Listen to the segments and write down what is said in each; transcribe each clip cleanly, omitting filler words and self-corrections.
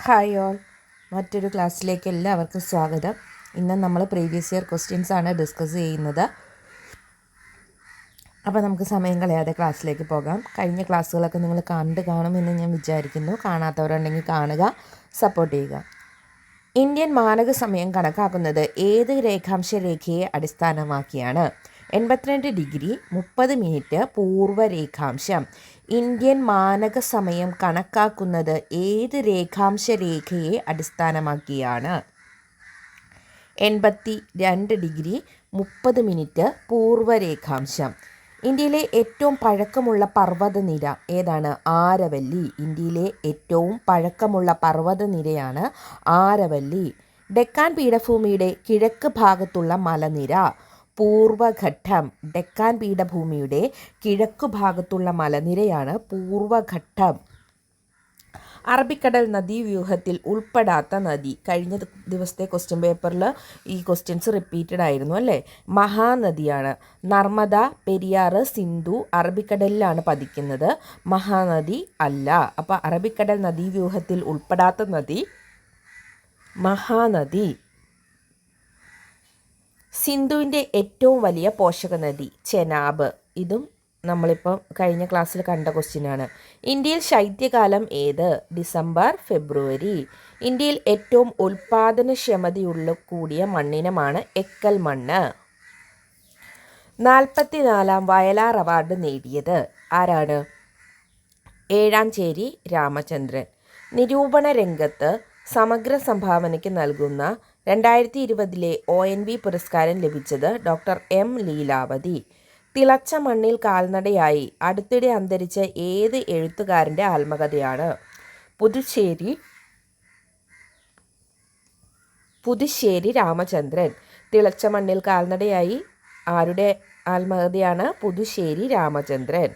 Hi all, മറ്റൊരു ക്ലാസ്സിലേക്ക് എല്ലാവർക്കും സ്വാഗതം. ഇന്ന് നമ്മൾ പ്രീവിയസ് ഇയർ ക്വസ്റ്റ്യൻസ് ആണ് ഡിസ്കസ് ചെയ്യുന്നത്. അപ്പോൾ നമുക്ക് സമയം കളയാതെ ക്ലാസ്സിലേക്ക് പോകാം. കഴിഞ്ഞ ക്ലാസ്സുകളൊക്കെ നിങ്ങൾ കാണുമെന്ന് ഞാൻ വിചാരിക്കുന്നു. കാണാത്തവരുണ്ടെങ്കിൽ കാണുക, സപ്പോർട്ട് ചെയ്യുക. ഇന്ത്യൻ മാനക സമയം കണക്കാക്കുന്നത് ഏത് രേഖാംശ രേഖയെ അടിസ്ഥാനമാക്കിയാണ്? 82 ഡിഗ്രി 30 മിനിറ്റ് പൂർവ്വ രേഖാംശം. ഇന്ത്യൻ മാനക സമയം കണക്കാക്കുന്നത് ഏത് രേഖാംശ രേഖയെ അടിസ്ഥാനമാക്കിയാണ്? 82 ഡിഗ്രി 30 മിനിറ്റ് പൂർവ്വ രേഖാംശം. ഇന്ത്യയിലെ ഏറ്റവും പഴക്കമുള്ള പർവ്വതനിര ഏതാണ്? ആരവല്ലി. ഇന്ത്യയിലെ ഏറ്റവും പഴക്കമുള്ള പർവ്വതനിരയാണ് ആരവല്ലി. ഡെക്കാൻ പീഠഭൂമിയുടെ കിഴക്ക് ഭാഗത്തുള്ള മലനിര പൂർവഘട്ടം. ഡെക്കാൻ പീഠഭൂമിയുടെ കിഴക്കു ഭാഗത്തുള്ള മലനിരയാണ് പൂർവഘട്ടം. അറബിക്കടൽ നദീവ്യൂഹത്തിൽ ഉൾപ്പെടാത്ത നദി. കഴിഞ്ഞ ദിവസത്തെ ക്വസ്റ്റ്യൻ പേപ്പറിൽ ഈ ക്വസ്റ്റ്യൻസ് റിപ്പീറ്റഡ് ആയിരുന്നു അല്ലേ? മഹാനദിയാണ്. നർമ്മദ, പെരിയാർ, സിന്ധു അറബിക്കടലിലാണ് പതിക്കുന്നത്. മഹാനദി അല്ല. അപ്പോൾ അറബിക്കടൽ നദീവ്യൂഹത്തിൽ ഉൾപ്പെടാത്ത നദി മഹാനദി. സിന്ധുവിൻ്റെ ഏറ്റവും വലിയ പോഷക നദി ചെനാബ്. ഇതും നമ്മളിപ്പം കഴിഞ്ഞ ക്ലാസ്സിൽ കണ്ട ക്വസ്റ്റ്യനാണ്. ഇന്ത്യയിൽ ശൈത്യകാലം ഏത്? ഡിസംബർ, ഫെബ്രുവരി. ഇന്ത്യയിൽ ഏറ്റവും ഉൽപാദനക്ഷമതയുള്ള കൂടിയ മണ്ണിനമാണ് എക്കൽ മണ്ണ്. 44-ാം വയലാർ അവാർഡ് നേടിയത് ആരാണ്? ഏഴാഞ്ചേരി രാമചന്ദ്രൻ. നിരൂപണ രംഗത്ത് സമഗ്ര സംഭാവനയ്ക്ക് നൽകുന്ന 2020 ONV പുരസ്കാരം ലഭിച്ചത് ഡോക്ടർ എം ലീലാവതി. തിളച്ച മണ്ണിൽ കാൽനടയായി അടുത്തിടെ അന്തരിച്ച ഏത് എഴുത്തുകാരൻ്റെ ആത്മകഥയാണ്? പുതുശ്ശേരി രാമചന്ദ്രൻ. തിളച്ച മണ്ണിൽ കാൽനടയായി ആരുടെ ആത്മകഥയാണ്? പുതുശ്ശേരി രാമചന്ദ്രൻ.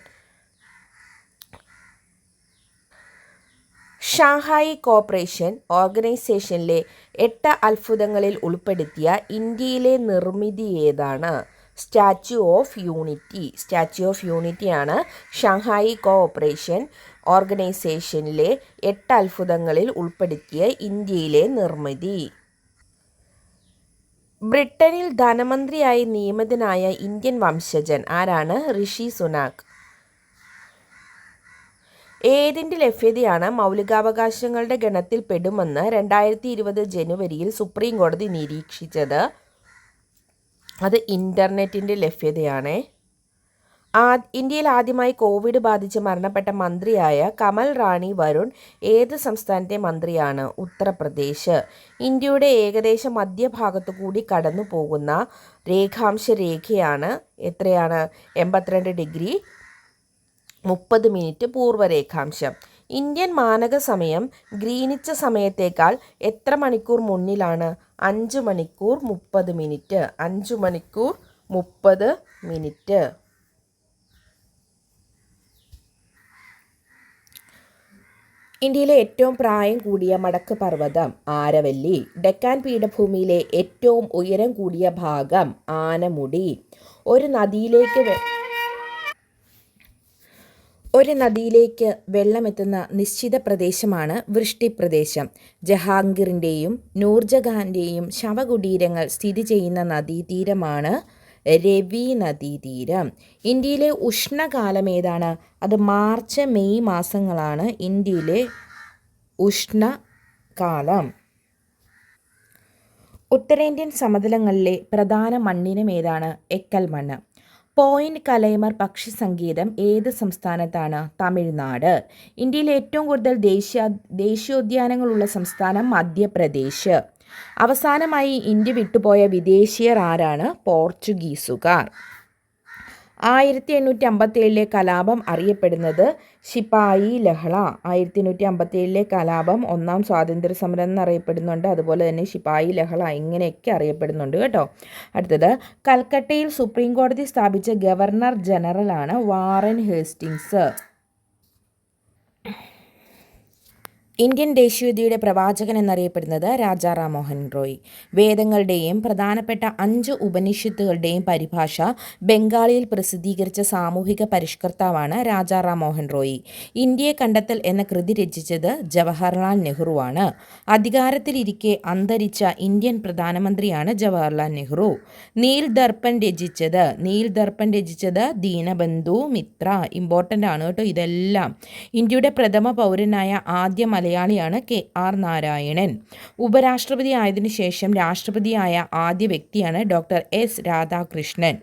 ഷാങ്ഹായി കോർപ്പറേഷൻ ഓർഗനൈസേഷനിലെ 8 അത്ഭുതങ്ങളിൽ ഉൾപ്പെടുത്തിയ ഇന്ത്യയിലെ നിർമ്മിതി ഏതാണ്? Statue of unity. Statue of യൂണിറ്റിയാണ് ഷാങ്ഹായി കോർപ്പറേഷൻ ഓർഗനൈസേഷനിലെ 8 അത്ഭുതങ്ങളിൽ ഉൾപ്പെടുത്തിയ ഇന്ത്യയിലെ നിർമ്മിതി. ബ്രിട്ടനിൽ ധനമന്ത്രിയായി നിയമിതനായ ഇന്ത്യൻ വംശജൻ ആരാണ്? ഋഷി സുനാക്. ഏതിൻ്റെ ലഭ്യതയാണ് മൗലികാവകാശങ്ങളുടെ ഗണത്തിൽ പെടുമെന്ന് 2020 ജനുവരിയിൽ സുപ്രീം കോടതി നിരീക്ഷിച്ചത്? അത് ഇൻ്റർനെറ്റിൻ്റെ ലഭ്യതയാണ്. ഇന്ത്യയിൽ ആദ്യമായി കോവിഡ് ബാധിച്ച് മരണപ്പെട്ട മന്ത്രിയായ കമൽ റാണി വരുൺ ഏത് സംസ്ഥാനത്തെ മന്ത്രിയാണ്? ഉത്തർപ്രദേശ്. ഇന്ത്യയുടെ ഏകദേശം മധ്യഭാഗത്തു കൂടി കടന്നു പോകുന്ന രേഖാംശ രേഖയാണ് എത്രയാണ്? 82 ഡിഗ്രി 30 മിനിറ്റ് പൂർവ്വ രേഖാംശം. ഇന്ത്യൻ മാനക സമയം ഗ്രീനിച്ച് സമയത്തേക്കാൾ എത്ര മണിക്കൂർ മുന്നിലാണ്? 5 മണിക്കൂർ 30 മിനിറ്റ്. 5 മണിക്കൂർ 30 മിനിറ്റ്. ഇന്ത്യയിലെ ഏറ്റവും പ്രായം കൂടിയ മടക്ക് പർവ്വതം ആരവല്ലി. ഡെക്കാൻ പീഠഭൂമിയിലെ ഏറ്റവും ഉയരം കൂടിയ ഭാഗം ആനമുടി. ഒരു നദിയിലേക്ക് വെള്ളമെത്തുന്ന നിശ്ചിത പ്രദേശമാണ് വൃഷ്ടിപ്രദേശം. ജഹാംഗീറിൻ്റെയും നൂർജഹാൻ്റെയും ശവകുടീരങ്ങൾ സ്ഥിതി ചെയ്യുന്ന നദീതീരമാണ് രവി നദീതീരം. ഇന്ത്യയിലെ ഉഷ്ണകാലം ഏതാണ്? അത് മാർച്ച് മെയ് മാസങ്ങളാണ് ഇന്ത്യയിലെ ഉഷ്ണകാലം. ഉത്തരേന്ത്യൻ സമതലങ്ങളിലെ പ്രധാന മണ്ണിനം ഏതാണ്? എക്കൽ മണ്ണ്. പോയിന്റ് കലൈമർ പക്ഷി സങ്കേതം ഏത് സംസ്ഥാനത്താണ്? തമിഴ്നാട്. ഇന്ത്യയിൽ ഏറ്റവും കൂടുതൽ ദേശീയോദ്യാനങ്ങളുള്ള സംസ്ഥാനം മധ്യപ്രദേശ്. അവസാനമായി ഇന്ത്യ വിട്ടുപോയ വിദേശീയർ ആരാണ്? പോർച്ചുഗീസുകാർ. 1857 കലാപം അറിയപ്പെടുന്നത് ശിപായി ലഹള. 1857 കലാപം ഒന്നാം സ്വാതന്ത്ര്യ സമരം എന്നറിയപ്പെടുന്നുണ്ട്. അതുപോലെ തന്നെ ശിപായി ലഹള ഇങ്ങനെയൊക്കെ അറിയപ്പെടുന്നുണ്ട് കേട്ടോ. അടുത്തത്, കൽക്കട്ടയിൽ സുപ്രീം കോടതി സ്ഥാപിച്ച ഗവർണർ ജനറലാണ് വാറൻ ഹേസ്റ്റിങ്സ്. ഇന്ത്യൻ ദേശീയതയുടെ പ്രവാചകൻ എന്നറിയപ്പെടുന്നത് രാജാ റാം മോഹൻ റോയ്. വേദങ്ങളുടെയും പ്രധാനപ്പെട്ട 5 ഉപനിഷത്തുകളുടെയും പരിഭാഷ ബംഗാളിയിൽ പ്രസിദ്ധീകരിച്ച സാമൂഹിക പരിഷ്കർത്താവാണ് രാജാ റാം മോഹൻ റോയ്. ഇന്ത്യയെ കണ്ടെത്തൽ എന്ന കൃതി രചിച്ചത് ജവഹർലാൽ നെഹ്റുവാണ്. അധികാരത്തിലിരിക്കെ അന്തരിച്ച ഇന്ത്യൻ പ്രധാനമന്ത്രിയാണ് ജവഹർലാൽ നെഹ്റു. നീൽ ദർപ്പൺ രചിച്ചത് ദീനബന്ധു മിത്ര. ഇമ്പോർട്ടൻ്റ് ആണ് കേട്ടോ ഇതെല്ലാം. ഇന്ത്യയുടെ പ്രഥമ പൗരനായ ആദ്യ മലയാളിയാണ് KR നാരായണൻ. ഉപരാഷ്ട്രപതി ആയതിനു ശേഷം രാഷ്ട്രപതിയായ ആദ്യ വ്യക്തിയാണ് ഡോക്ടർ S രാധാകൃഷ്ണൻ.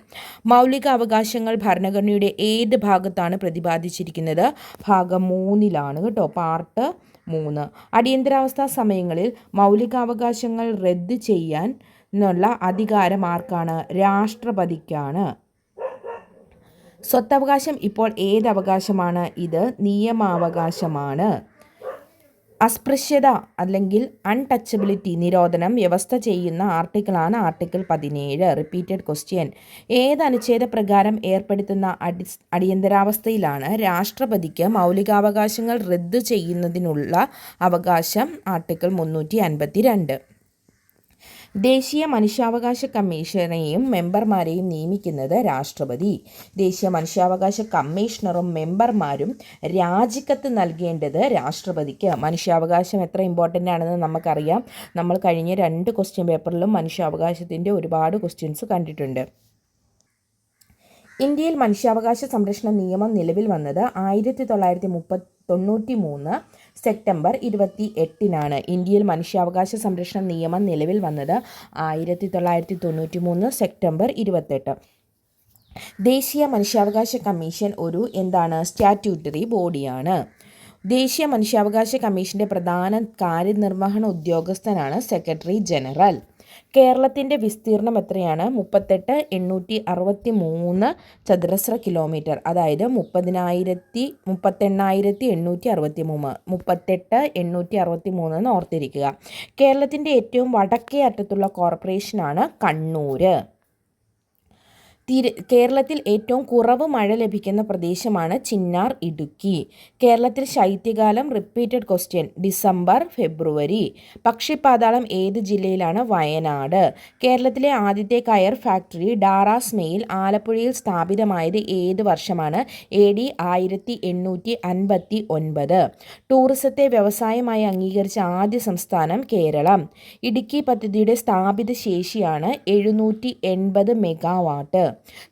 മൗലിക അവകാശങ്ങൾ ഭരണഘടനയുടെ ഏത് ഭാഗത്താണ് പ്രതിപാദിച്ചിരിക്കുന്നത്? ഭാഗം 3-ലാണ് കേട്ടോ, പാർട്ട് 3. അടിയന്തരാവസ്ഥാ സമയങ്ങളിൽ മൗലികാവകാശങ്ങൾ റദ്ദ് ചെയ്യാനുള്ള അധികാരം ആർക്കാണ്? രാഷ്ട്രപതിക്കാണ്. സ്വത്തവകാശം ഇപ്പോൾ ഏത് അവകാശമാണ്? ഇത് നിയമാവകാശമാണ്. അസ്പൃശ്യത അല്ലെങ്കിൽ അൺടച്ചബിലിറ്റി നിരോധനം വ്യവസ്ഥ ചെയ്യുന്ന ആർട്ടിക്കിളാണ് ആർട്ടിക്കിൾ 17. Repeated question. ഏത് അനുച്ഛേദ പ്രകാരം ഏർപ്പെടുത്തുന്ന അടിയന്തരാവസ്ഥയിലാണ് രാഷ്ട്രപതിക്ക് മൗലികാവകാശങ്ങൾ റദ്ദു ചെയ്യുന്നതിനുള്ള അവകാശം? ആർട്ടിക്കിൾ 352. ദേശീയ മനുഷ്യാവകാശ കമ്മീഷനെയും മെമ്പർമാരെയും നിയമിക്കുന്നത് രാഷ്ട്രപതി. ദേശീയ മനുഷ്യാവകാശ കമ്മീഷണറും മെമ്പർമാരും രാജിക്കത്ത് നൽകേണ്ടത് രാഷ്ട്രപതിക്ക്. മനുഷ്യാവകാശം എത്ര ഇമ്പോർട്ടൻ്റ് ആണെന്ന് നമുക്കറിയാം. നമ്മൾ കഴിഞ്ഞ 2 ക്വസ്റ്റ്യൻ പേപ്പറിലും മനുഷ്യാവകാശത്തിൻ്റെ ഒരുപാട് ക്വസ്റ്റ്യൻസ് കണ്ടിട്ടുണ്ട്. ഇന്ത്യയിൽ മനുഷ്യാവകാശ സംരക്ഷണ നിയമം നിലവിൽ വന്നത് 1993 സെപ്റ്റംബർ 28-നാണ്. ഇന്ത്യയിൽ മനുഷ്യാവകാശ സംരക്ഷണ നിയമം നിലവിൽ വന്നത് 1993 സെപ്റ്റംബർ 28. ദേശീയ മനുഷ്യാവകാശ കമ്മീഷൻ ഒരു സ്റ്റാറ്റ്യൂട്ടറി ബോഡിയാണ്. ദേശീയ മനുഷ്യാവകാശ കമ്മീഷൻ്റെ പ്രധാന കാര്യനിർവഹണ ഉദ്യോഗസ്ഥനാണ് സെക്രട്ടറി ജനറൽ. കേരളത്തിൻ്റെ വിസ്തീർണം എത്രയാണ്? 38,863 ചതുരശ്ര കിലോമീറ്റർ, അതായത് 38,863 എന്ന് ഓർത്തിരിക്കുക. കേരളത്തിൻ്റെ ഏറ്റവും വടക്കേ അറ്റത്തുള്ള കോർപ്പറേഷനാണ് കണ്ണൂർ. കേരളത്തിൽ ഏറ്റവും കുറവ് മഴ ലഭിക്കുന്ന പ്രദേശമാണ് ചിന്നാർ, ഇടുക്കി. കേരളത്തിൽ ശൈത്യകാലം റിപ്പീറ്റഡ് ക്വസ്റ്റ്യൻ ഡിസംബർ, ഫെബ്രുവരി. പക്ഷിപ്പാതാളം ഏത് ജില്ലയിലാണ്? വയനാട്. കേരളത്തിലെ ആദ്യത്തെ കയർ ഫാക്ടറി ഡാറാസ് മെയിൽ ആലപ്പുഴയിൽ സ്ഥാപിതമായത് ഏത് വർഷമാണ്? AD 1859. ടൂറിസത്തെ വ്യവസായമായി അംഗീകരിച്ച ആദ്യ സംസ്ഥാനം കേരളം. ഇടുക്കി പദ്ധതിയുടെ സ്ഥാപിത ശേഷിയാണ് 780 മെഗാവാട്ട്.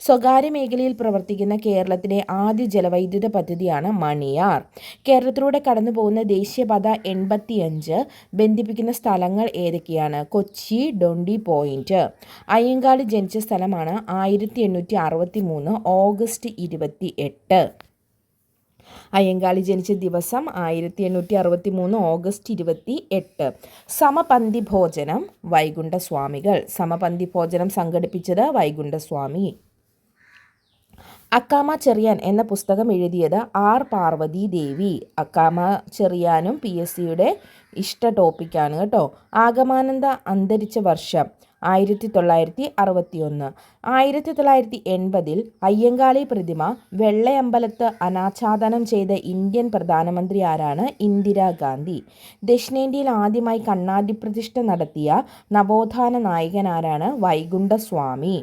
സ്വകാര്യ മേഖലയിൽ പ്രവർത്തിക്കുന്ന കേരളത്തിലെ ആദ്യ ജലവൈദ്യുത പദ്ധതിയാണ് മണിയാർ. കേരളത്തിലൂടെ കടന്നു പോകുന്ന ദേശീയപാത 85 ബന്ധിപ്പിക്കുന്ന സ്ഥലങ്ങൾ ഏതൊക്കെയാണ്? കൊച്ചി, ഡോണ്ടി പോയിന്റ്. അയ്യങ്കാളി ജനിച്ച സ്ഥലമാണ് 1863 ഓഗസ്റ്റ് 28. അയ്യങ്കാളി ജനിച്ച ദിവസം 1863 ഓഗസ്റ്റ് 28. സമപന്തി ഭോജനം വൈകുണ്ഠസ്വാമികൾ. സമപന്തി ഭോജനം സംഘടിപ്പിച്ചത് വൈകുണ്ഠസ്വാമി. അക്കാമ ചെറിയാൻ എന്ന പുസ്തകം എഴുതിയത് R പാർവതി ദേവി. അക്കാമ ചെറിയാനും PSCയുടെ ഇഷ്ട ടോപ്പിക്കാണ് കേട്ടോ. ആഗമാനന്ദ അന്തരിച്ച വർഷം 1961. 1980 അയ്യങ്കാളി പ്രതിമ വെള്ളയമ്പലത്ത് അനാച്ഛാദനം ചെയ്ത ഇന്ത്യൻ പ്രധാനമന്ത്രി ആരാണ്? ഇന്ദിരാഗാന്ധി. ദക്ഷിണേന്ത്യയിൽ ആദ്യമായി കണ്ണാടി പ്രതിഷ്ഠ നടത്തിയ നവോത്ഥാന നായകൻ ആരാണ്? വൈകുണ്ഠസ്വാമി.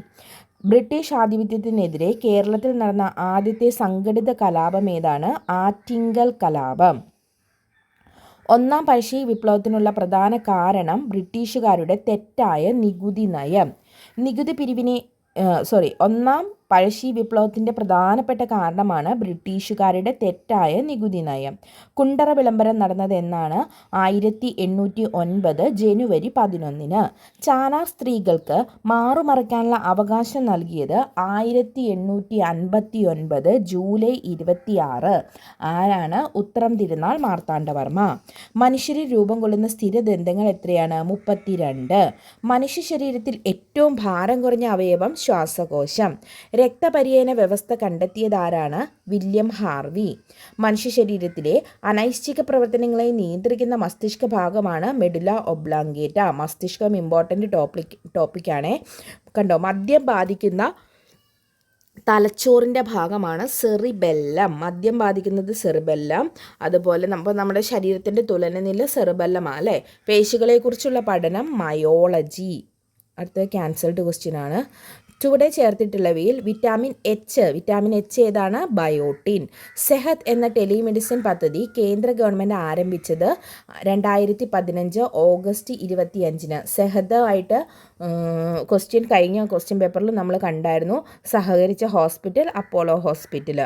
ബ്രിട്ടീഷ് ആധിപത്യത്തിനെതിരെ കേരളത്തിൽ നടന്ന ആദ്യത്തെ സംഘടിത കലാപം ഏതാണ്? ആറ്റിങ്ങൽ കലാപം. ഒന്നാം പഴശ്ശി വിപ്ലവത്തിനുള്ള പ്രധാന കാരണം ബ്രിട്ടീഷുകാരുടെ തെറ്റായ നികുതി നയം. ഒന്നാം പഴശ്ശി വിപ്ലവത്തിൻ്റെ പ്രധാനപ്പെട്ട കാരണമാണ് ബ്രിട്ടീഷുകാരുടെ തെറ്റായ നികുതി നയം. കുണ്ടറ വിളംബരം നടന്നത് എന്നാണ്? 1809 ജനുവരി 11. ചാനാർ സ്ത്രീകൾക്ക് മാറുമറയ്ക്കാനുള്ള അവകാശം നൽകിയത് 1859 ജൂലൈ 26. ആരാണ്? ഉത്രം തിരുനാൾ മാർത്താണ്ഡവർമ്മ. മനുഷ്യരിൽ രൂപം കൊള്ളുന്ന സ്ഥിരദന്തങ്ങൾ എത്രയാണ്? 32. മനുഷ്യ ശരീരത്തിൽ ഏറ്റവും ഭാരം കുറഞ്ഞ അവയവം ശ്വാസകോശം. രക്തപര്യന വ്യവസ്ഥ കണ്ടെത്തിയതാരാണ്? William Harvey. മനുഷ്യ ശരീരത്തിലെ അനൈച്ഛിക പ്രവർത്തനങ്ങളെ നിയന്ത്രിക്കുന്ന മസ്തിഷ്ക ഭാഗമാണ് മെഡുല ഒബ്ലോങ്കേറ്റ. മസ്തിഷ്കം ഇമ്പോർട്ടൻ്റ് ടോപ്പിക്കാണ് കണ്ടോ. മദ്യം ബാധിക്കുന്ന തലച്ചോറിൻ്റെ ഭാഗമാണ് സെറിബെല്ലം. മദ്യം ബാധിക്കുന്നത് സെറിബെല്ലം. അതുപോലെ നമ്മുടെ ശരീരത്തിൻ്റെ തുലനനില സെറിബെല്ലമാണ് അല്ലേ. പേശികളെക്കുറിച്ചുള്ള പഠനം മയോളജി. അടുത്ത ക്യാൻസൽഡ് ക്വസ്റ്റ്യൻ ആണ്. ചുവടെ ചേർത്തിട്ടുള്ളവയിൽ വിറ്റാമിൻ എച്ച് ഏതാണ്? ബയോട്ടിൻ. സെഹത് എന്ന ടെലിമെഡിസിൻ പദ്ധതി കേന്ദ്ര ഗവൺമെൻറ് ആരംഭിച്ചത് 2015 ഓഗസ്റ്റ് 25. സെഹത് ആയിട്ട് കഴിഞ്ഞ ക്വസ്റ്റ്യൻ പേപ്പറിൽ നമ്മൾ കണ്ടായിരുന്നു. സഹകരിച്ച ഹോസ്പിറ്റൽ അപ്പോളോ ഹോസ്പിറ്റൽ.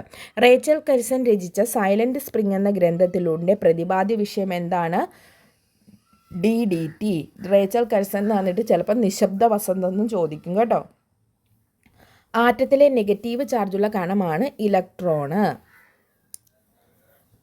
റേച്ചൽ കരിസൺ രചിച്ച സൈലന്റ് സ്പ്രിംഗ് എന്ന ഗ്രന്ഥത്തിലൂടെ പ്രതിപാദ്യ വിഷയം എന്താണ്? DDT. റേച്ചൽ കരിസൺ എന്ന് പറഞ്ഞിട്ട് ചിലപ്പോൾ നിശബ്ദ വസന്തം എന്നും ചോദിക്കും കേട്ടോ. ആറ്റത്തിലെ നെഗറ്റീവ് ചാർജുള്ള കണമാണ് ഇലക്ട്രോണ്.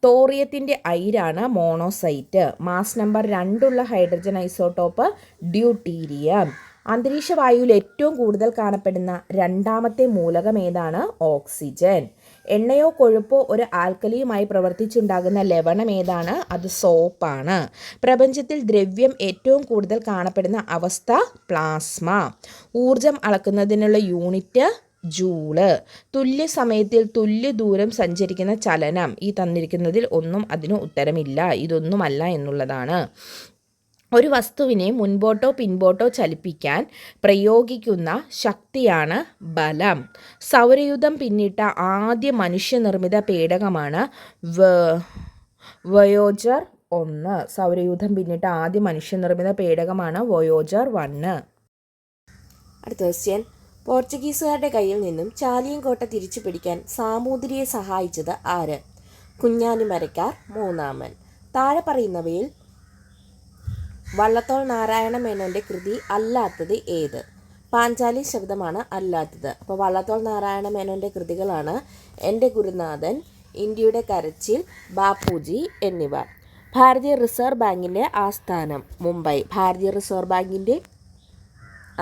തോറിയത്തിൻ്റെ അയിരാണ് monazite. Mass number 2 hydrogen isotope deuterium. അന്തരീക്ഷ വായുവിൽ ഏറ്റവും കൂടുതൽ കാണപ്പെടുന്ന രണ്ടാമത്തെ മൂലകം ഏതാണ്? ഓക്സിജൻ. എണ്ണയോ കൊഴുപ്പോ ഒരു ആൽക്കലിയുമായി പ്രവർത്തിച്ചുണ്ടാകുന്ന ലവണം ഏതാണ്? അത് സോപ്പാണ്. പ്രപഞ്ചത്തിൽ ദ്രവ്യം ഏറ്റവും കൂടുതൽ കാണപ്പെടുന്ന അവസ്ഥ പ്ലാസ്മ. ഊർജം അളക്കുന്നതിനുള്ള യൂണിറ്റ് ജൂള്. തുല്യ സമയത്തിൽ തുല്യ ദൂരം സഞ്ചരിക്കുന്ന ചലനം. ഈ തന്നിരിക്കുന്നതിൽ ഒന്നും അതിന് ഉത്തരമില്ല. ഇതൊന്നുമല്ല എന്നുള്ളതാണ്. ഒരു വസ്തുവിനെ മുൻപോട്ടോ പിൻപോട്ടോ ചലിപ്പിക്കാൻ പ്രയോഗിക്കുന്ന ശക്തിയാണ് ബലം. സൗരയൂഥം പിന്നിട്ട ആദ്യ മനുഷ്യനിർമ്മിത പേടകമാണ് വോയേജർ 1. സൗരയൂഥം പിന്നിട്ട ആദ്യ മനുഷ്യനിർമ്മിത പേടകമാണ് വോയേജർ 1. അടുത്ത ക്വസ്റ്റ്യൻ. പോർച്ചുഗീസുകാരുടെ കയ്യിൽ നിന്നും ചാലിയൻകോട്ട തിരിച്ചു പിടിക്കാൻ സാമൂതിരിയെ സഹായിച്ചത് ആര്? കുഞ്ഞാലിമരക്കാർ മൂന്നാമൻ. താഴെ പറയുന്നവയിൽ വള്ളത്തോൾ നാരായണ മേനോൻ്റെ കൃതി അല്ലാത്തത് ഏത്? പാഞ്ചാലി ശബ്ദമാണ് അല്ലാത്തത്. അപ്പോൾ വള്ളത്തോൾ നാരായണ മേനോൻ്റെ കൃതികളാണ് എൻ്റെ ഗുരുനാഥൻ, ഇന്ത്യയുടെ കരച്ചിൽ, ബാപ്പുജി എന്നിവ. ഭാരതീയ റിസർവ് ബാങ്കിൻ്റെ ആസ്ഥാനം മുംബൈ. ഭാരതീയ റിസർവ് ബാങ്കിൻ്റെ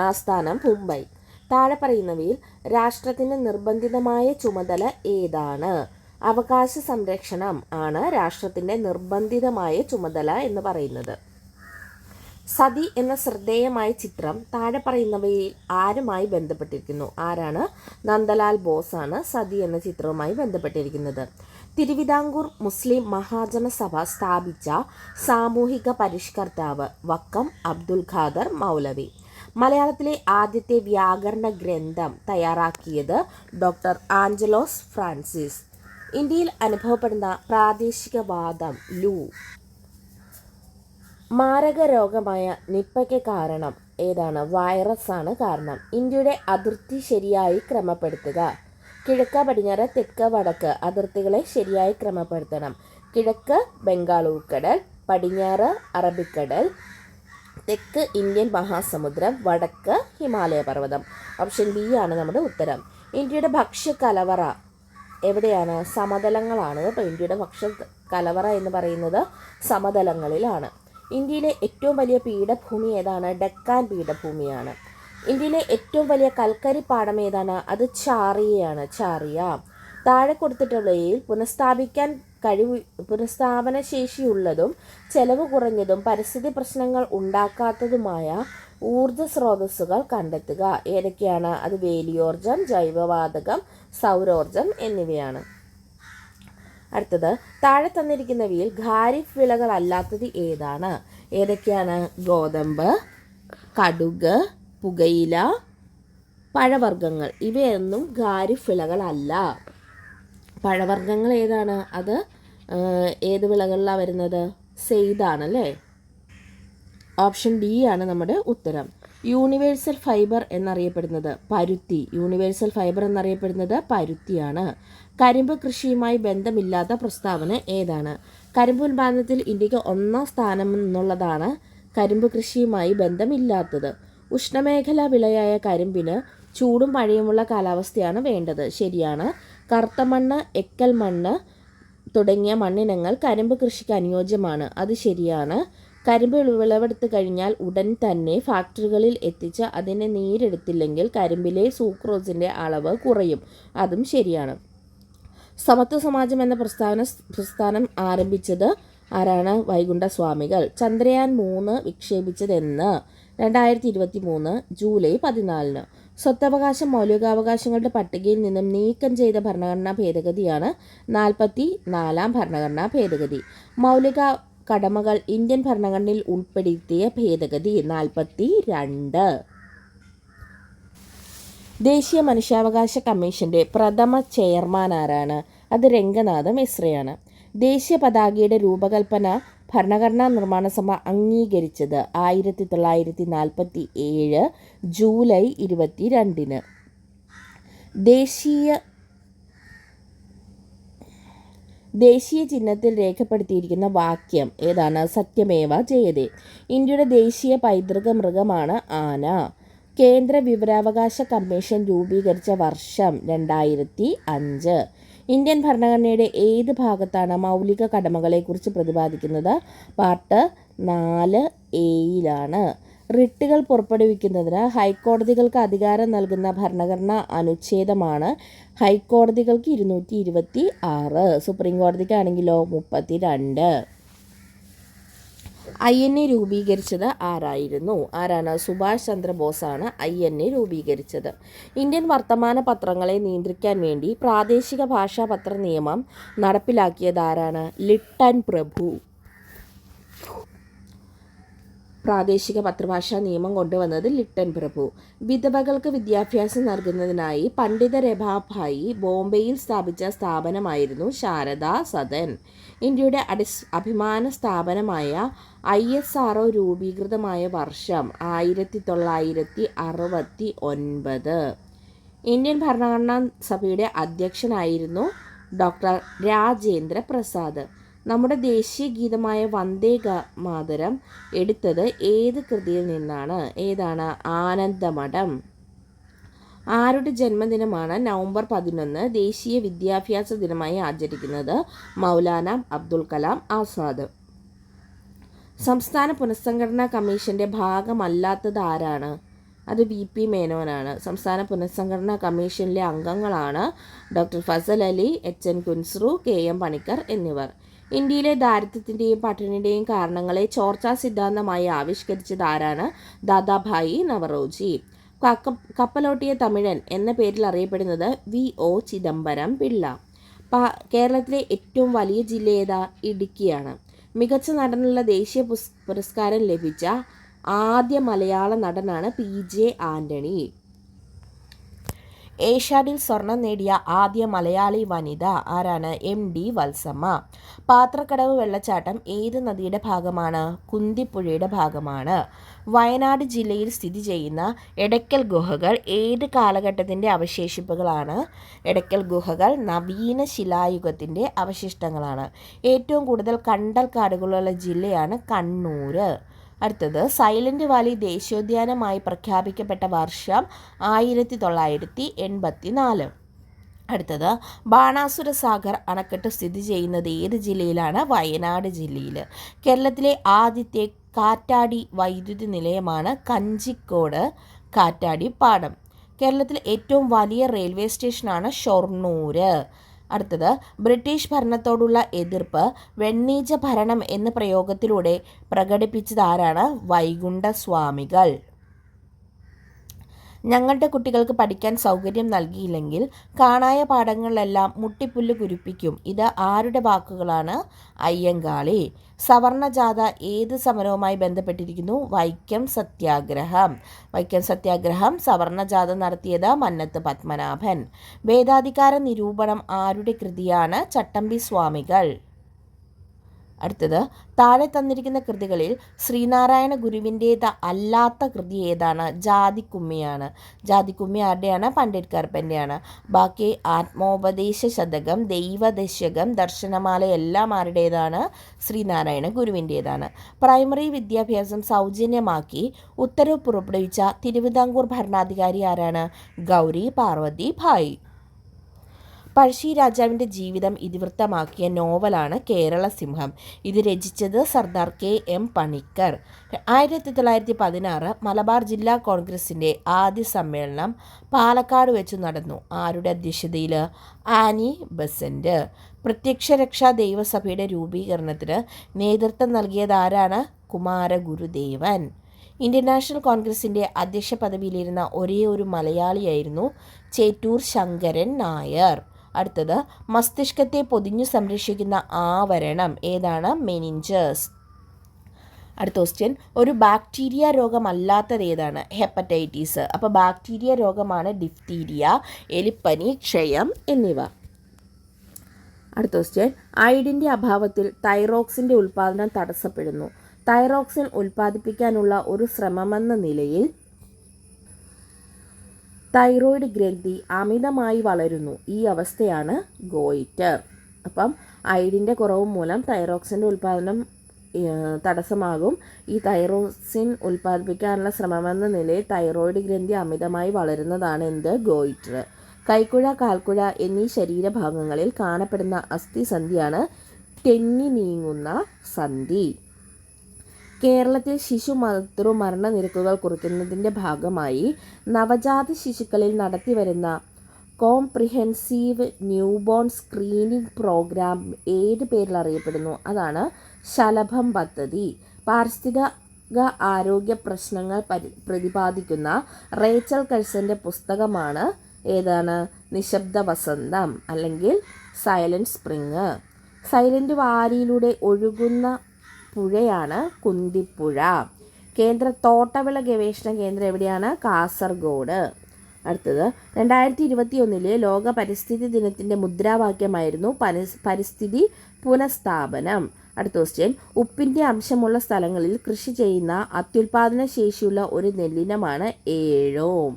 ആസ്ഥാനം മുംബൈ. താഴെ പറയുന്നവയിൽ രാഷ്ട്രത്തിൻ്റെ നിർബന്ധിതമായ ചുമതല ഏതാണ്? അവകാശ സംരക്ഷണം ആണ് രാഷ്ട്രത്തിൻ്റെ നിർബന്ധിതമായ ചുമതല എന്ന് പറയുന്നത്. സതി എന്ന ശ്രദ്ധേയമായ ചിത്രം താഴെ പറയുന്നവയിൽ ആരുമായി ബന്ധപ്പെട്ടിരിക്കുന്നു? ആരാണ്? നന്ദലാൽ ബോസ് ആണ് സതി എന്ന ചിത്രവുമായി ബന്ധപ്പെട്ടിരിക്കുന്നത്. തിരുവിതാംകൂർ മുസ്ലിം മഹാജന സഭ സ്ഥാപിച്ച സാമൂഹിക പരിഷ്കർത്താവ് വക്കം അബ്ദുൽ ഖാദർ മൗലവി. മലയാളത്തിലെ ആദ്യത്തെ വ്യാകരണ ഗ്രന്ഥം തയ്യാറാക്കിയത് ഡോക്ടർ ആഞ്ചലോസ് ഫ്രാൻസിസ്. ഇന്ത്യയിൽ അനുഭവപ്പെടുന്ന പ്രാദേശികവാദം ലൂ. മാരക രോഗമായ നിപ്പയ്ക്ക് കാരണം ഏതാണ്? വൈറസ് ആണ് കാരണം. ഇന്ത്യയുടെ അതിർത്തി ശരിയായി ക്രമപ്പെടുത്തുക. കിഴക്ക്, പടിഞ്ഞാറ്, തെക്ക്, വടക്ക് അതിർത്തികളെ ശരിയായി ക്രമപ്പെടുത്തണം. കിഴക്ക് ബംഗാൾ ഉൾക്കടൽ, പടിഞ്ഞാറ് അറബിക്കടൽ, തെക്ക് ഇന്ത്യൻ മഹാസമുദ്രം, വടക്ക് ഹിമാലയ പർവ്വതം. ഓപ്ഷൻ ബി ആണ് നമ്മുടെ ഉത്തരം. ഇന്ത്യയുടെ ഭക്ഷ്യ കലവറ എവിടെയാണ്? സമതലങ്ങളാണ് കേട്ടോ. ഇന്ത്യയുടെ ഭക്ഷ്യ കലവറ എന്ന് പറയുന്നത് സമതലങ്ങളിലാണ്. ഇന്ത്യയിലെ ഏറ്റവും വലിയ പീഠഭൂമി ഏതാണ്? ഡെക്കാൻ പീഠഭൂമിയാണ്. ഇന്ത്യയിലെ ഏറ്റവും വലിയ കൽക്കരി പാടം ഏതാണ്? അത് ചാറിയയാണ്. ചാറിയ. താഴെ കൊടുത്തിട്ടുള്ളവയിൽ പുനഃസ്ഥാപന ശേഷിയുള്ളതും ചെലവ് കുറഞ്ഞതും പരിസ്ഥിതി പ്രശ്നങ്ങൾ ഉണ്ടാക്കാത്തതുമായ ഊർജ സ്രോതസ്സുകൾ കണ്ടെത്തുക. ഏതൊക്കെയാണ്? അത് വേലിയോർജം, ജൈവവാതകം, സൗരോർജം എന്നിവയാണ്. അടുത്തത്, താഴെ തന്നിരിക്കുന്നവയിൽ ഖാരിഫ് വിളകൾ അല്ലാത്തത് ഏതാണ്? ഏതൊക്കെയാണ്? ഗോതമ്പ്, കടുക്, പുകയില, പഴവർഗ്ഗങ്ങൾ. ഇവയൊന്നും ഖാരിഫ് വിളകളല്ല. പഴവർഗ്ഗങ്ങൾ ഏതാണ്? അത് ഏത് വിളകളിലാണ് വരുന്നത്? സെയ്താണല്ലേ. ഓപ്ഷൻ ഡി ആണ് നമ്മുടെ ഉത്തരം. യൂണിവേഴ്സൽ ഫൈബർ എന്നറിയപ്പെടുന്നത് പരുത്തി. യൂണിവേഴ്സൽ ഫൈബർ എന്നറിയപ്പെടുന്നത് പരുത്തിയാണ്. കരിമ്പ് കൃഷിയുമായി ബന്ധമില്ലാത്ത പ്രസ്താവന ഏതാണ്? കരിമ്പ് ഉൽപാദനത്തിൽ ഇന്ത്യക്ക് 1ാം സ്ഥാനം എന്നുള്ളതാണ് കരിമ്പ് കൃഷിയുമായി ബന്ധമില്ലാത്തത്. ഉഷ്ണമേഖലാ വിളയായ കരിമ്പിന് ചൂടും മഴയുമുള്ള കാലാവസ്ഥയാണ് വേണ്ടത്. ശരിയാണ്. കറുത്ത മണ്ണ്, എക്കൽ മണ്ണ് തുടങ്ങിയ മണ്ണിനങ്ങൾ കരിമ്പ് കൃഷിക്ക് അനുയോജ്യമാണ്. അത് ശരിയാണ്. കരിമ്പ് വിളവെടുത്ത് കഴിഞ്ഞാൽ ഉടൻ തന്നെ ഫാക്ടറികളിൽ എത്തിച്ച് അതിനെ നീരെടുത്തില്ലെങ്കിൽ കരിമ്പിലെ സൂക്രോസിൻ്റെ അളവ് കുറയും. അതും ശരിയാണ്. സമത്വ സമാജം എന്ന പ്രസ്ഥാനം ആരംഭിച്ചത് ആരാണ്? വൈകുണ്ഠസ്വാമികൾ. ചന്ദ്രയാൻ 3 വിക്ഷേപിച്ചതെന്ന്? 2023 ജൂലൈ 14. സ്വത്തവകാശം മൗലികാവകാശങ്ങളുടെ പട്ടികയിൽ നിന്നും നീക്കം ചെയ്ത ഭരണഘടനാ ഭേദഗതിയാണ് 44-ാം ഭരണഘടനാ ഭേദഗതി. മൗലിക കടമകൾ ഇന്ത്യൻ ഭരണഘടനയിൽ ഉൾപ്പെടുത്തിയ ഭേദഗതി 42. ദേശീയ മനുഷ്യാവകാശ കമ്മീഷന്റെ പ്രഥമ ചെയർമാൻ ആരാണ്? അത് രംഗനാഥ മിശ്രയാണ്. ദേശീയ പതാകയുടെ രൂപകൽപ്പന ഭരണഘടനാ നിർമ്മാണ സഭ അംഗീകരിച്ചത് 1947 ജൂലൈ 22. ദേശീയ ചിഹ്നത്തിൽ രേഖപ്പെടുത്തിയിരിക്കുന്ന വാക്യം ഏതാണ്? സത്യമേവ ജയതേ. ഇന്ത്യയുടെ ദേശീയ പൈതൃക മൃഗമാണ് ആന. കേന്ദ്ര വിവരാവകാശ കമ്മീഷൻ രൂപീകരിച്ച വർഷം 2005. ഇന്ത്യൻ ഭരണഘടനയുടെ ഏത് ഭാഗത്താണ് മൗലിക കടമകളെക്കുറിച്ച് പ്രതിപാദിക്കുന്നത്? പാർട്ട് 4A റിട്ടുകൾ പുറപ്പെടുവിക്കുന്നതിന് ഹൈക്കോടതികൾക്ക് അധികാരം നൽകുന്ന ഭരണഘടനാ അനുച്ഛേദമാണ് ഹൈക്കോടതികൾക്ക് 226. സുപ്രീം കോടതിക്കാണെങ്കിലോ 32. INA രൂപീകരിച്ചത് ആരാണ്? സുഭാഷ് ചന്ദ്രബോസാണ് INA രൂപീകരിച്ചത്. ഇന്ത്യൻ വർത്തമാന പത്രങ്ങളെ നിയന്ത്രിക്കാൻ വേണ്ടി പ്രാദേശിക ഭാഷാ പത്ര നിയമം നടപ്പിലാക്കിയത് ആരാണ്? ലിട്ടൻ പ്രഭു. പ്രാദേശിക പത്രഭാഷാ നിയമം കൊണ്ടുവന്നത് ലിട്ടൻ പ്രഭു. വിധവകൾക്ക് വിദ്യാഭ്യാസം നൽകുന്നതിനായി പണ്ഡിത രമാഭായി ബോംബെയിൽ സ്ഥാപിച്ച സ്ഥാപനമായിരുന്നു ശാരദാ സദൻ. ഇന്ത്യയുടെ അഭിമാന സ്ഥാപനമായ ISRO രൂപീകൃതമായ വർഷം 1969. ഇന്ത്യൻ ഭരണഘടനാ സഭയുടെ അധ്യക്ഷനായിരുന്നു ഡോക്ടർ രാജേന്ദ്ര പ്രസാദ്. നമ്മുടെ ദേശീയ ഗീതമായ വന്ദേ മാതരം എടുത്തത് ഏത് കൃതിയിൽ നിന്നാണ്? ഏതാണ്? ആനന്ദമഠം. ആരുടെ ജന്മദിനമാണ് നവംബർ 11 ദേശീയ വിദ്യാഭ്യാസ ദിനമായി ആചരിക്കുന്നത്? മൗലാന അബ്ദുൽ കലാം ആസാദ്. സംസ്ഥാന പുനഃസംഘടനാ കമ്മീഷന്റെ ഭാഗമല്ലാത്തത് ആരാണ്? അത് VP മേനോനാണ്. സംസ്ഥാന പുനഃസംഘടനാ കമ്മീഷനിലെ അംഗങ്ങളാണ് doctor Fazal Ali, HN Kunzru, KM Panikkar എന്നിവർ. ഇന്ത്യയിലെ ദാരിദ്ര്യത്തിൻ്റെയും പട്ടിണിയുടെയും കാരണങ്ങളെ ചോർച്ചാ സിദ്ധാന്തമായി ആവിഷ്കരിച്ചത് ആരാണ്? ദാദാഭായി നവറോജി. കപ്പലോട്ടിയ തമിഴൻ എന്ന പേരിൽ അറിയപ്പെടുന്നത് VO ചിദംബരം പിള്ള. കേരളത്തിലെ ഏറ്റവും വലിയ ജില്ല ഏതാ? ഇടുക്കിയാണ്. മികച്ച നടനുള്ള ദേശീയ പുരസ്കാരം ലഭിച്ച ആദ്യ മലയാള നടനാണ് PJ ആൻ്റണി. ഏഷ്യാഡിൽ സ്വർണം നേടിയ ആദ്യ മലയാളി വനിത ആരാണ്? MD വത്സമ്മ. പാത്രക്കടവ് വെള്ളച്ചാട്ടം ഏത് നദിയുടെ ഭാഗമാണ്? കുന്തിപ്പുഴയുടെ ഭാഗമാണ്. വയനാട് ജില്ലയിൽ സ്ഥിതി ചെയ്യുന്ന എടയ്ക്കൽ ഗുഹകൾ ഏത് കാലഘട്ടത്തിൻ്റെ അവശേഷിപ്പുകളാണ്? എടയ്ക്കൽ ഗുഹകൾ നവീന ശിലായുഗത്തിൻ്റെ അവശിഷ്ടങ്ങളാണ്. ഏറ്റവും കൂടുതൽ കണ്ടൽ കാടുകളുള്ള ജില്ലയാണ് കണ്ണൂർ. അടുത്തത് സൈലന്റ് വാലി ദേശീയോദ്യാനമായി പ്രഖ്യാപിക്കപ്പെട്ട വർഷം 1984. അടുത്തത് ബാണാസുര സാഗർ അണക്കെട്ട് സ്ഥിതി ചെയ്യുന്നത് ഏത് ജില്ലയിലാണ്? വയനാട് ജില്ലയിൽ. കേരളത്തിലെ ആദ്യത്തെ കാറ്റാടി വൈദ്യുതി നിലയമാണ് കഞ്ചിക്കോട് കാറ്റാടിപ്പാടം. കേരളത്തിലെ ഏറ്റവും വലിയ റെയിൽവേ സ്റ്റേഷനാണ് ഷൊർണൂർ. അടുത്തത് ബ്രിട്ടീഷ് ഭരണത്തോടുള്ള എതിർപ്പ് വെണ്ണീച്ച ഭരണം എന്ന പ്രയോഗത്തിലൂടെ പ്രകടിപ്പിച്ചത് ആരാണ്? വൈകുണ്ഠസ്വാമികൾ. ഞങ്ങളുടെ കുട്ടികൾക്ക് പഠിക്കാൻ സൗകര്യം നൽകിയില്ലെങ്കിൽ കാണായ പാഠങ്ങളിലെല്ലാം മുട്ടിപ്പുല്ല് കുരിപ്പിക്കും. ഇത് ആരുടെ വാക്കുകളാണ്? അയ്യങ്കാളി. സവർണജാഥ ഏത് സമരവുമായി ബന്ധപ്പെട്ടിരിക്കുന്നു? വൈക്കം സത്യാഗ്രഹം. വൈക്കം സത്യാഗ്രഹം സവർണജാഥ നടത്തിയത് മന്നത്ത് പത്മനാഭൻ. വേദാധികാര നിരൂപണം ആരുടെ കൃതിയാണ്? ചട്ടമ്പി സ്വാമികൾ. അടുത്തത് താഴെ തന്നിരിക്കുന്ന കൃതികളിൽ ശ്രീനാരായണ ഗുരുവിൻ്റേത് അല്ലാത്ത കൃതി ഏതാണ്? ജാതിക്കുമ്മിയാണ്. ജാതിക്കുമ്മി ആരുടെയാണ്? പണ്ഡിറ്റ് കറുപ്പൻ്റെയാണ്. ബാക്കി ആത്മോപദേശ ശതകം, ദൈവദശകം, ദർശനമാല എല്ലാം ആരുടേതാണ്? ശ്രീനാരായണ ഗുരുവിൻ്റേതാണ്. പ്രൈമറി വിദ്യാഭ്യാസം സൗജന്യമാക്കി ഉത്തരവ് പുറപ്പെടുവിച്ച തിരുവിതാംകൂർ ഭരണാധികാരി ആരാണ്? ഗൗരി പാർവതി ഭായ്. പഴശ്ശി രാജാവിൻ്റെ ജീവിതം ഇതിവൃത്തമാക്കിയ നോവലാണ് കേരള സിംഹം. ഇത് രചിച്ചത് സർദാർ KM പണിക്കർ. 1916 മലബാർ ജില്ലാ കോൺഗ്രസിൻ്റെ ആദ്യ സമ്മേളനം പാലക്കാട് വെച്ച് നടന്നു. ആരുടെ അധ്യക്ഷതയിൽ? Annie Besant. പ്രത്യക്ഷരക്ഷാ ദൈവസഭയുടെ രൂപീകരണത്തിന് നേതൃത്വം നൽകിയത് ആരാണ്? കുമാരഗുരുദേവൻ. ഇന്ത്യൻ നാഷണൽ കോൺഗ്രസിൻ്റെ അധ്യക്ഷ പദവിയിലിരുന്ന ഒരേ ഒരു മലയാളിയായിരുന്നു ചേറ്റൂർ ശങ്കരൻ നായർ. അടുത്തത്, മസ്തിഷ്കത്തെ പൊതിഞ്ഞു സംരക്ഷിക്കുന്ന ആവരണം ഏതാണ്? മെനിഞ്ചസ്. അടുത്ത ക്വസ്റ്റ്യൻ, ഒരു ബാക്ടീരിയ രോഗമല്ലാത്തത് ഏതാണ്? ഹെപ്പറ്റൈറ്റിസ്. അപ്പോൾ ബാക്ടീരിയ രോഗമാണ് ഡിഫ്തീരിയ, എലിപ്പനി, ക്ഷയം എന്നിവ. അടുത്ത ക്വസ്റ്റ്യൻ, അയഡിൻ്റെ അഭാവത്തിൽ തൈറോക്സിൻ്റെ ഉൽപ്പാദനം തടസ്സപ്പെടുന്നു. തൈറോക്സിൻ ഉൽപ്പാദിപ്പിക്കാനുള്ള ഒരു ശ്രമമെന്ന നിലയിൽ തൈറോയ്ഡ് ഗ്രന്ഥി അമിതമായി വളരുന്നു. ഈ അവസ്ഥയാണ് ഗോയിറ്റർ. അപ്പം അയഡിൻ്റെ കുറവ് മൂലം തൈറോക്സിൻ്റെ ഉൽപ്പാദനം തടസ്സമാകും. ഈ തൈറോക്സിൻ ഉൽപ്പാദിപ്പിക്കാനുള്ള ശ്രമമെന്ന നിലയിൽ തൈറോയ്ഡ് ഗ്രന്ഥി അമിതമായി വളരുന്നതാണ് എന്ത്? ഗോയിറ്റർ. കൈക്കുഴ, കാൽക്കുഴ എന്നീ ശരീരഭാഗങ്ങളിൽ കാണപ്പെടുന്ന അസ്ഥിസന്ധിയാണ് തെന്നി നീങ്ങുന്ന സന്ധി. കേരളത്തിൽ ശിശു മാതൃ നിരക്കുകൾ കുറയ്ക്കുന്നതിൻ്റെ ഭാഗമായി നവജാത ശിശുക്കളിൽ നടത്തിവരുന്ന കോംപ്രിഹെൻസീവ് ന്യൂബോൺ സ്ക്രീനിംഗ് പ്രോഗ്രാം ഏത് പേരിൽ അറിയപ്പെടുന്നു? അതാണ് ശലഭം പദ്ധതി. പാരിസ്ഥിതിക ആരോഗ്യ പ്രശ്നങ്ങൾ പ്രതിപാദിക്കുന്ന റേച്ചൽ കഴ്സൻ്റെ പുസ്തകമാണ് ഏതാണ്? നിശബ്ദ വസന്തം അല്ലെങ്കിൽ സൈലന്റ് സ്പ്രിങ്. സൈലന്റ് വാലിയിലൂടെ ഒഴുകുന്ന പുഴയാണ് കുന്തിപ്പുഴ. കേന്ദ്ര തോട്ടവിള ഗവേഷണ കേന്ദ്രം എവിടെയാണ്? കാസർഗോഡ്. അടുത്തത്, 2021 ലോക പരിസ്ഥിതി ദിനത്തിൻ്റെ മുദ്രാവാക്യമായിരുന്നു പരിസ്ഥിതി പുനഃസ്ഥാപനം. അടുത്ത ക്വസ്റ്റ്യൻ, ഉപ്പിൻ്റെ അംശമുള്ള സ്ഥലങ്ങളിൽ കൃഷി ചെയ്യുന്ന അത്യുൽപാദന ശേഷിയുള്ള ഒരു നെല്ലിനമാണ് ഏഴോം.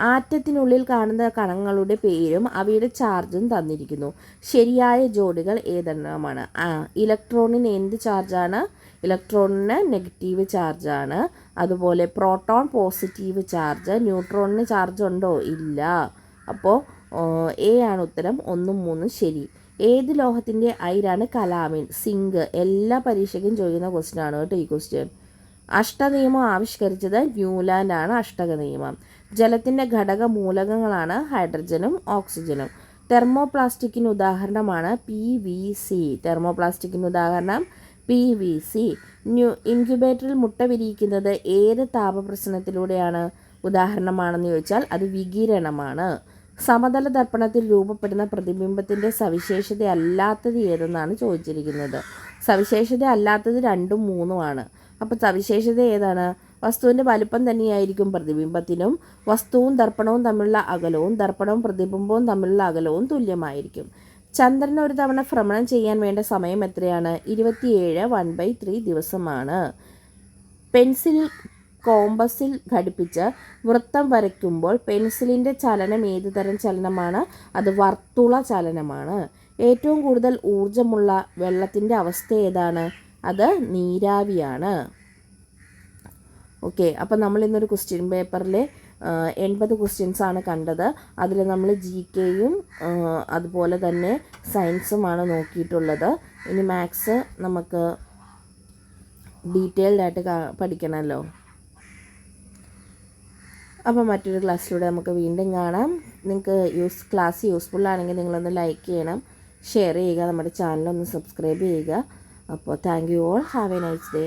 ആറ്റത്തിനുള്ളിൽ കാണുന്ന കണങ്ങളുടെ പേരും അവയുടെ ചാർജും തന്നിരിക്കുന്നു. ശരിയായ ജോഡികൾ ഏതെണ്ണമാണ്? ഇലക്ട്രോണിന് എന്ത് ചാർജാണ്? ഇലക്ട്രോണിന് നെഗറ്റീവ് ചാർജാണ്. അതുപോലെ പ്രോട്ടോൺ പോസിറ്റീവ് ചാർജ്. ന്യൂട്രോണിന് ചാർജ് ഉണ്ടോ? ഇല്ല. അപ്പോൾ എ ആണ് ഉത്തരം. 1, 3 ശരി. ഏത് ലോഹത്തിൻ്റെ അയിരാണ് കലാമിൻ? സിങ്ക്. എല്ലാ പരീക്ഷയ്ക്കും ചോദിക്കുന്ന ക്വസ്റ്റ്യൻ ആണ് കേട്ടോ ഈ ക്വസ്റ്റ്യൻ. അഷ്ടനിയമം ആവിഷ്കരിച്ചത് ന്യൂലാൻഡ് ആണ്. അഷ്ടക നിയമം. ജലത്തിൻ്റെ ഘടക മൂലകങ്ങളാണ് ഹൈഡ്രജനും ഓക്സിജനും. തെർമോപ്ലാസ്റ്റിക്കിന് ഉദാഹരണമാണ് PVC. തെർമോപ്ലാസ്റ്റിക്കിന് ഉദാഹരണം PVC. ഇൻക്യുബേറ്ററിൽ മുട്ട വിരിയിക്കുന്നത് ഏത് താപപ്രസരണത്തിലൂടെയാണ് ഉദാഹരണമാണെന്ന് ചോദിച്ചാൽ അത് വികിരണമാണ്. സമതല ദർപ്പണത്തിൽ രൂപപ്പെടുന്ന പ്രതിബിംബത്തിൻ്റെ സവിശേഷത അല്ലാത്തത് ഏതെന്നാണ് ചോദിച്ചിരിക്കുന്നത്. സവിശേഷത അല്ലാത്തത് 2ഉം 3ഉം ആണ്. അപ്പോൾ സവിശേഷത ഏതാണ്? വസ്തുവിൻ്റെ വലുപ്പം തന്നെയായിരിക്കും പ്രതിബിംബത്തിനും. വസ്തുവും ദർപ്പണവും തമ്മിലുള്ള അകലവും ദർപ്പണവും പ്രതിബിംബവും തമ്മിലുള്ള അകലവും തുല്യമായിരിക്കും. ചന്ദ്രൻ ഒരു തവണ ഭ്രമണം ചെയ്യാൻ വേണ്ട സമയം എത്രയാണ്? 27 1/3 ദിവസമാണ്. പെൻസിൽ കോമ്പസിൽ ഘടിപ്പിച്ച് വൃത്തം വരയ്ക്കുമ്പോൾ പെൻസിലിൻ്റെ ചലനം ഏത് തരം ചലനമാണ്? അത് വർത്തുള ചലനമാണ്. ഏറ്റവും കൂടുതൽ ഊർജ്ജമുള്ള വെള്ളത്തിൻ്റെ അവസ്ഥ ഏതാണ്? അത് നീരാവിയാണ്. ഓക്കെ, അപ്പോൾ നമ്മൾ ഇന്നൊരു ക്വസ്റ്റ്യൻ പേപ്പറിൽ 80 ക്വസ്റ്റ്യൻസാണ് കണ്ടത്. അതിൽ നമ്മൾ GKയും അതുപോലെ തന്നെ സയൻസുമാണ് നോക്കിയിട്ടുള്ളത്. ഇനി മാത്സ് നമുക്ക് ഡീറ്റെയിൽഡായിട്ട് പഠിക്കണമല്ലോ. അപ്പോൾ മറ്റൊരു ക്ലാസ്സിലൂടെ നമുക്ക് വീണ്ടും കാണാം. നിങ്ങൾക്ക് ക്ലാസ് യൂസ്ഫുള്ളാണെങ്കിൽ നിങ്ങളൊന്ന് ലൈക്ക് ചെയ്യണം, ഷെയർ ചെയ്യുക, നമ്മുടെ ചാനലൊന്ന് സബ്സ്ക്രൈബ് ചെയ്യുക. അപ്പോൾ thank you all. Have A nice day.